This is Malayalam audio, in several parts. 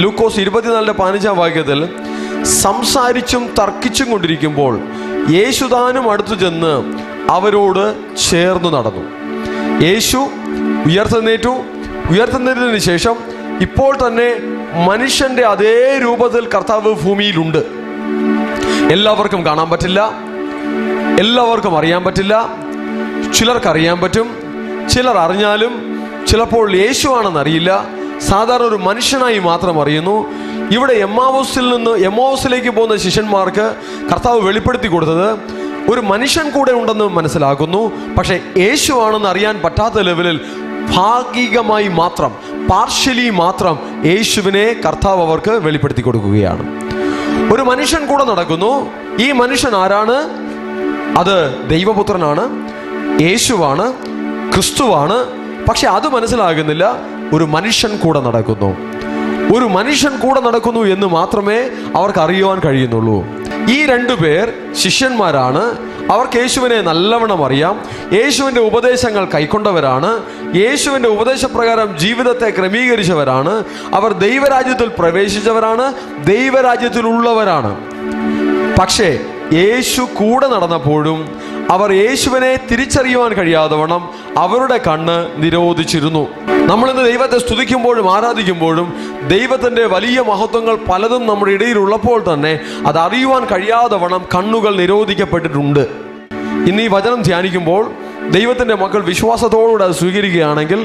ലൂക്കോസ് 24:15 വാക്യത്തിൽ സംസാരിച്ചും തർക്കിച്ചും കൊണ്ടിരിക്കുമ്പോൾ യേശുതാനും അടുത്തു ചെന്ന് അവരോട് ചേർന്ന് നടന്നു. യേശു ഉയർത്തെഴുന്നേറ്റതിന് ശേഷം ഇപ്പോൾ തന്നെ മനുഷ്യന്റെ അതേ രൂപത്തിൽ കർത്താവ് ഭൂമിയിലുണ്ട്. എല്ലാവർക്കും കാണാൻ പറ്റില്ല, എല്ലാവർക്കും അറിയാൻ പറ്റില്ല. ചിലർക്ക് അറിയാൻ പറ്റും, ചിലർ അറിഞ്ഞാലും ചിലപ്പോൾ യേശുവാണെന്നറിയില്ല. സാധാരണ ഒരു മനുഷ്യനായി മാത്രം അറിയുന്നു. ഇവിടെ എമ്മാവൂസിലേക്ക് പോകുന്ന ശിഷ്യന്മാർക്ക് കർത്താവ് വെളിപ്പെടുത്തി കൊടുത്തത് ഒരു മനുഷ്യൻ കൂടെ ഉണ്ടെന്ന് മനസ്സിലാക്കുന്നു. പക്ഷെ യേശുവാണെന്ന് അറിയാൻ പറ്റാത്ത ലെവലിൽ ഭാഗികമായി മാത്രം, പാർഷ്യലി മാത്രം യേശുവിനെ കർത്താവ് അവർക്ക് വെളിപ്പെടുത്തി കൊടുക്കുകയാണ്. ഒരു മനുഷ്യൻ കൂടെ നടക്കുന്നു. ഈ മനുഷ്യൻ ആരാണ്? അത് ദൈവപുത്രനാണ്, യേശുവാണ്, ക്രിസ്തുവാണ്. പക്ഷെ അത് മനസ്സിലാകുന്നില്ല. ഒരു മനുഷ്യൻ കൂടെ നടക്കുന്നു, ഒരു മനുഷ്യൻ കൂടെ നടക്കുന്നു എന്ന് മാത്രമേ അവർക്ക് അറിയുവാൻ കഴിയുന്നുള്ളൂ. ഈ രണ്ടുപേർ ശിഷ്യന്മാരാണ്. അവർക്ക് യേശുവിനെ നല്ലവണ്ണം അറിയാം. യേശുവിൻ്റെ ഉപദേശങ്ങൾ കൈക്കൊണ്ടവരാണ്. യേശുവിൻ്റെ ഉപദേശപ്രകാരം ജീവിതത്തെ ക്രമീകരിച്ചവരാണ്. അവർ ദൈവരാജ്യത്തിൽ പ്രവേശിച്ചവരാണ്, ദൈവരാജ്യത്തിലുള്ളവരാണ്. പക്ഷേ യേശു കൂടെ നടന്നപ്പോഴും അവർ യേശുവിനെ തിരിച്ചറിയുവാൻ കഴിയാതെ വണ്ണം അവരുടെ കണ്ണ് നിരോധിച്ചിരുന്നു. നമ്മളിന്ന് ദൈവത്തെ സ്തുതിക്കുമ്പോഴും ആരാധിക്കുമ്പോഴും ദൈവത്തിൻ്റെ വലിയ മഹത്വങ്ങൾ പലതും നമ്മുടെ ഇടയിലുള്ളപ്പോൾ തന്നെ അത് അറിയുവാൻ കഴിയാതെ വണ്ണം കണ്ണുകൾ നിരോധിക്കപ്പെട്ടിട്ടുണ്ട്. ഇന്ന് ഈ വചനം ധ്യാനിക്കുമ്പോൾ ദൈവത്തിൻ്റെ മക്കൾ വിശ്വാസത്തോടുകൂടെ അത് സ്വീകരിക്കുകയാണെങ്കിൽ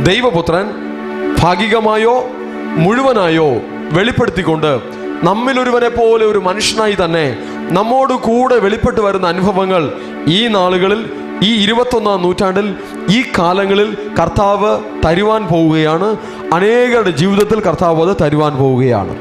ദൈവപുത്രൻ ഭാഗികമായോ മുഴുവനായോ വെളിപ്പെടുത്തിക്കൊണ്ട് നമ്മിലൊരുവനെ പോലെ ഒരു മനുഷ്യനായി തന്നെ നമ്മോട് കൂടെ വെളിപ്പെട്ട് വരുന്ന അനുഭവങ്ങൾ ഈ നാളുകളിൽ, ഈ 21-ാം നൂറ്റാണ്ടിൽ, ഈ കാലങ്ങളിൽ കർത്താവ് തരുവാൻ പോവുകയാണ്. അനേകരുടെ ജീവിതത്തിൽ കർത്താവ് അത് തരുവാൻ പോവുകയാണ്.